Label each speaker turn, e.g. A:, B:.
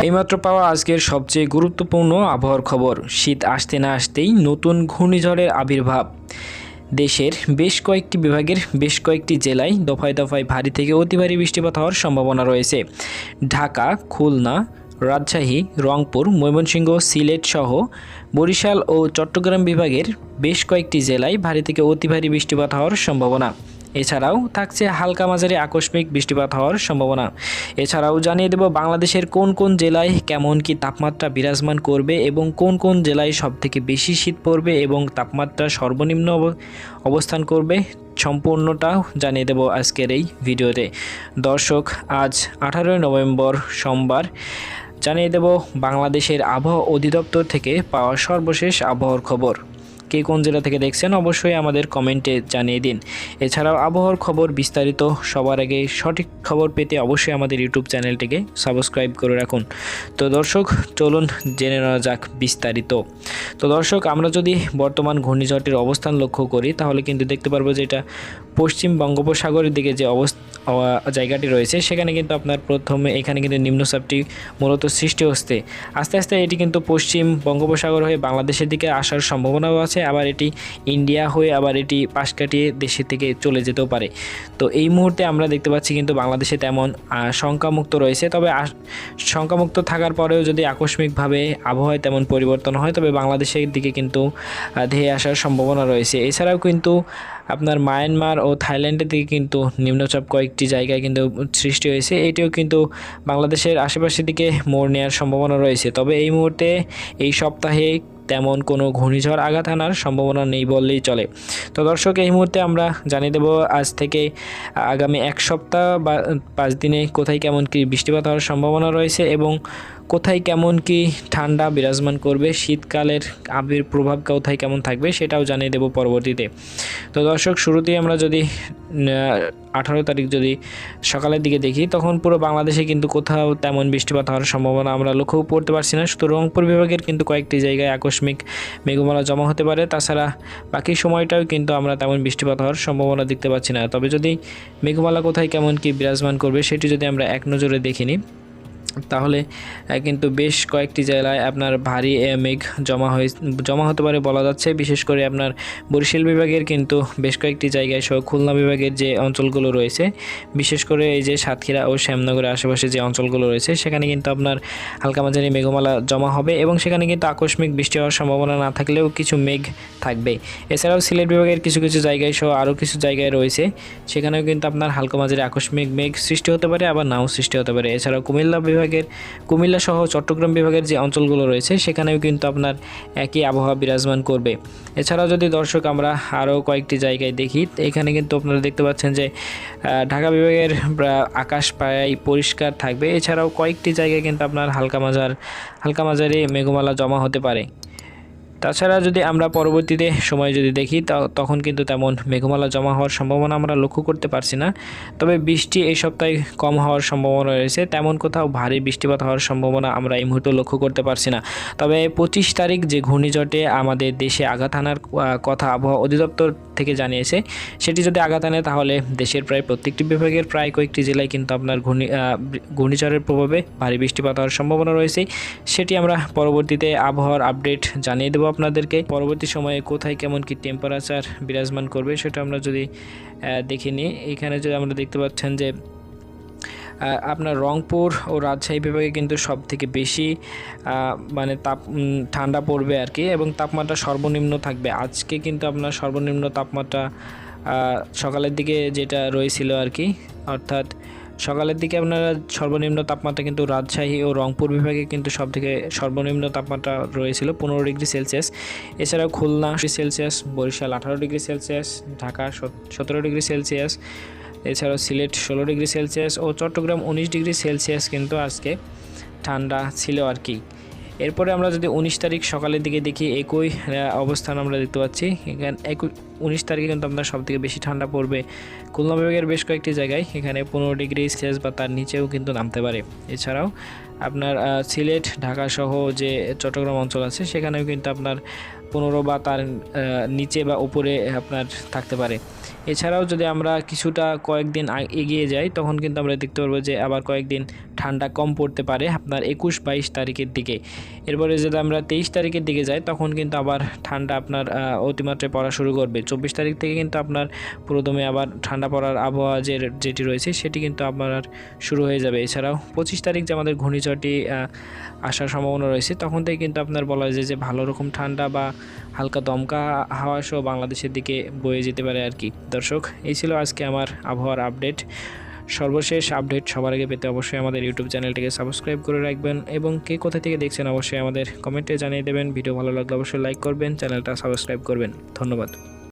A: এইমাত্র পাওয়া আজকের সবচেয়ে গুরুত্বপূর্ণ আবহাওয়ার খবর। শীত আসতে না আসতেই নতুন ঘূর্ণিঝড়ের আবির্ভাব। দেশের বেশ কয়েকটি বিভাগের বেশ কয়েকটি জেলায় দফায় দফায় ভারী থেকে অতি ভারী বৃষ্টিপাত হওয়ার সম্ভাবনা রয়েছে। ঢাকা, খুলনা, রাজশাহী, রংপুর, ময়মনসিংহ, সিলেট সহ বরিশাল ও চট্টগ্রাম বিভাগের বেশ কয়েকটি জেলায় ভারী থেকে অতি ভারী বৃষ্টিপাত হওয়ার সম্ভাবনা। এছাড়াও থাকছে হালকা মাঝারি আকস্মিক বৃষ্টিপাত হওয়ার সম্ভাবনা। এছাড়াও জানিয়ে দেব বাংলাদেশের কোন কোন জেলায় কেমন কি তাপমাত্রা বিরাজমান করবে এবং কোন কোন জেলায় সবথেকে বেশি শীত পড়বে এবং তাপমাত্রা সর্বনিম্ন অবস্থান করবে। সম্পূর্ণটা জানিয়ে দেব আজকের এই ভিডিওতে। দর্শক, আজ 18 নভেম্বর সোমবার। জানিয়ে দেব বাংলাদেশের আবহাওয়া অধিদপ্তর থেকে পাওয়া সর্বশেষ আবহাওয়ার খবর। কে কোন জেলা থেকে দেখছেন অবশ্যই আমাদের কমেন্টে জানিয়ে দিন। এছাড়াও আবহাওয়ার খবর বিস্তারিত সবার আগে সঠিক খবর পেতে অবশ্যই আমাদের ইউটিউব চ্যানেলটিকে সাবস্ক্রাইব করে রাখুন। তো দর্শক, চলুন জেনে নেওয়া যাক বিস্তারিত। তো দর্শক, আমরা যদি বর্তমান ঘূর্ণিঝড়টির অবস্থান লক্ষ্য করি তাহলে কিন্তু দেখতে পারবো যে এটা পশ্চিম বঙ্গোপসাগরের দিকে যে জায়গাটি রয়েছে সেখানে কিন্তু আপনার প্রথমে এখানে কিন্তু নিম্নচাপটি মূলত সৃষ্টি হচ্ছে। আস্তে আস্তে এটি কিন্তু পশ্চিম বঙ্গোপসাগর হয়ে বাংলাদেশের দিকে আসার সম্ভাবনাও আছে, আবার এটি ইন্ডিয়া হয়ে আবার এটি পাশ কাটিয়ে দেশের থেকে চলে যেতেও পারে। তো এই মুহূর্তে আমরা দেখতে পাচ্ছি কিন্তু বাংলাদেশে তেমন শঙ্কামুক্ত রয়েছে। তবে শঙ্কামুক্ত থাকার পরেও যদি আকস্মিকভাবে আবহাওয়ায় তেমন পরিবর্তন হয় তবে বাংলাদেশের দিকে কিন্তু ধেয়ে আসার সম্ভাবনা রয়েছে। এছাড়াও কিন্তু আপনার মায়ানমার ও থাইল্যান্ডের দিকে কিন্তু নিম্নচাপ কয়েকটি জায়গায় কিন্তু সৃষ্টি হয়েছে। এটিও কিন্তু বাংলাদেশের আশেপাশের দিকে মোড় নেওয়ার সম্ভাবনা রয়েছে। তবে এই মুহূর্তে এই সপ্তাহে তেমন কোনো ঘূর্ণিঝড় আঘাত আনার সম্ভাবনা নেই বললেই চলে। তো দর্শক, এই মুহূর্তে আমরা জানিয়ে দেব আজ থেকে আগামী এক সপ্তাহ বা 5 দিনে কোথায় কেমন কি বৃষ্টিপাত হওয়ার সম্ভাবনা রয়েছে এবং কোথায় কেমন কি ঠান্ডা বিরাজমান করবে, শীতকালের প্রভাব কোথায় কেমন থাকবে সেটাও জানিয়ে দেব পরবর্তীতে। তো দর্শক, শুরুতেই আমরা যদি 18 তারিখ যদি সকালের দিকে দেখি তখন পুরো বাংলাদেশে কিন্তু কোথাও তেমন বৃষ্টিপাত হওয়ার সম্ভাবনা আমরা লক্ষ্য করতে পারছি না। শুধু রংপুর বিভাগের কিন্তু কয়েকটি জায়গায় আকস্মিক মেঘমালা জমা হতে পারে, তাছাড়া বাকি সময়টাও কিন্তু আমরা তেমন বৃষ্টিপাত হওয়ার সম্ভাবনা দেখতে পাচ্ছি না। তবে যদি মেঘমালা কোথায় কেমন কি বিরাজমান করবে সেটি যদি আমরা এক নজরে দেখে নিই তাহলে কিন্তু বেশ কয়েকটি জেলায় আপনার ভারী মেঘ জমা হতে পারে বলা যাচ্ছে। বিশেষ করে আপনার বরিশাল বিভাগের কিন্তু বেশ কয়েকটি জায়গায় সহ খুলনা বিভাগের যে অঞ্চলগুলো রয়েছে, বিশেষ করে এই যে সাতক্ষীরা ও শ্যামনগরের আশেপাশে যে অঞ্চলগুলো রয়েছে সেখানে কিন্তু আপনার হালকা মাঝারি মেঘমালা জমা হবে এবং সেখানে কিন্তু আকস্মিক বৃষ্টি হওয়ার সম্ভাবনা না থাকলেও কিছু মেঘ থাকবে। এছাড়াও সিলেট বিভাগের কিছু কিছু জায়গায় সহ আরও কিছু জায়গায় রয়েছে, সেখানেও কিন্তু আপনার হালকা মাঝারি আকস্মিক মেঘ সৃষ্টি হতে পারে, আবার নাও সৃষ্টি হতে পারে। এছাড়াও কুমিল্লা সহ চট্টগ্রাম বিভাগের যে অঞ্চলগুলো রয়েছে সেখানেও কিন্তু আপনার একই আবহাওয়া বিরাজমান করবে। এছাড়াও যদি দর্শক আমরা আরও কয়েকটি জায়গায় দেখি, এখানে কিন্তু আপনারা দেখতে পাচ্ছেন যে ঢাকা বিভাগের আকাশ প্রায় পরিষ্কার থাকবে। এছাড়াও কয়েকটি জায়গায় কিন্তু আপনার হালকা মাঝারি মেঘমালা জমা হতে পারে। তাছাড়া যদি আমরা পরবর্তীতে সময় যদি দেখি তখন কিন্তু তেমন মেঘমালা জমা হওয়ার সম্ভাবনা আমরা লক্ষ্য করতে পারছি না। তবে বৃষ্টি এই সপ্তাহে কম হওয়ার সম্ভাবনা রয়েছে, তেমন কোথাও ভারী বৃষ্টিপাত হওয়ার সম্ভাবনা আমরা এই মুহূর্তে লক্ষ্য করতে পারছি না। তবে 25 তারিখ যে ঘূর্ণিঝড়ে আমাদের দেশে আঘাত আনার কথা আবহাওয়া অধিদপ্তর থেকে জানিয়েছে, সেটি যদি আঘাত আনে তাহলে দেশের প্রায় প্রত্যেকটি বিভাগের প্রায় কয়েকটি জেলায় কিন্তু আপনার ঘূর্ণিঝড়ের প্রভাবে ভারী বৃষ্টিপাত হওয়ার সম্ভাবনা রয়েছে। সেটি আমরা পরবর্তীতে আবহাওয়ার আপডেট জানিয়ে দেবো আপনাদেরকে। পরবর্তী সময়ে কোথায় কেমন কি টেম্পারেচার বিরাজমান করবে সেটা আমরা যদি দেখে নিই, এখানে যদি আমরা দেখতে পাচ্ছেন যে আপনার রংপুর ও রাজশাহী বিভাগে কিন্তু সব থেকে বেশি মানে ঠান্ডা পড়বে আর কি, এবং তাপমাত্রা সর্বনিম্ন থাকবে। আজকে কিন্তু আপনার সর্বনিম্ন তাপমাত্রা সকালের দিকে যেটা রয়েছিল আর কি, অর্থাৎ সকালের দিকে আপনারা সর্বনিম্ন তাপমাত্রা কিন্তু রাজশাহী ও রংপুর বিভাগে কিন্তু সবথেকে সর্বনিম্ন তাপমাত্রা রয়েছিল 15 ডিগ্রি সেলসিয়াস। এছাড়াও Khulna Celsius, Barishal 18 degree Celsius, Dhaka 17 degree Celsius, এছাড়াও সিলেট 16 ডিগ্রি সেলসিয়াস ও চট্টগ্রাম 19 ডিগ্রি সেলসিয়াস কিন্তু আজকে ঠান্ডা ছিল আর কি। এরপরে আমরা যদি 19 তারিখ সকালের দিকে দেখি একই অবস্থান আমরা দেখতে পাচ্ছি। এখানে 19 তারিখে কিন্তু আপনার সবথেকে বেশি ঠান্ডা পড়বে খুলনা বিভাগের বেশ কয়েকটি জায়গায়। এখানে 15 ডিগ্রি সেলসিয়াস বা তার নিচেও কিন্তু নামতে পারে। এছাড়াও আপনার সিলেট, ঢাকা সহ যে চট্টগ্রাম অঞ্চল আছে সেখানেও কিন্তু আপনার 15 বা তার নিচে বা উপরে আপনার থাকতে পারে। এছাড়াও যদি আমরা কিছুটা কয়েকদিন এগিয়ে যাই তখন কিন্তু আমরা দেখতে পারবো যে আবার কয়েকদিন ঠান্ডা কম পড়তে পারে আপনার 21-22 তারিখের দিকে। এরপরে যদি আমরা 23 তারিখের দিকে যাই তখন কিন্তু আবার ঠান্ডা আপনার অতিমাত্রায় পড়া শুরু করবে। 24 তারিখ থেকে কিন্তু আপনার পুরোদমে আবার ঠান্ডা পড়ার আবহাওয়া যেটি রয়েছে সেটি কিন্তু আপনার শুরু হয়ে যাবে। এছাড়াও 25 তারিখ যে আমাদের ঘূর্ণিঝড়টি আসার সম্ভাবনা রয়েছে তখন থেকে কিন্তু আপনার বলা যায় যে ভালো রকম ঠান্ডা বা হালকা দমকা হাওয়া সহ বাংলাদেশের দিকে বয়ে যেতে পারে আর কি। দর্শক, এই ছিল আজকে আমার আবহাওয়ার আপডেট। সর্বশেষ আপডেট সবার আগে পেতে অবশ্যই আমাদের ইউটিউব চ্যানেলটিকে সাবস্ক্রাইব করে রাখবেন এবং কে কোথা থেকে দেখছেন অবশ্যই আমাদের কমেন্টে জানিয়ে দেবেন। ভিডিও ভালো লাগলে অবশ্যই লাইক করবেন, চ্যানেলটা সাবস্ক্রাইব করবেন। ধন্যবাদ।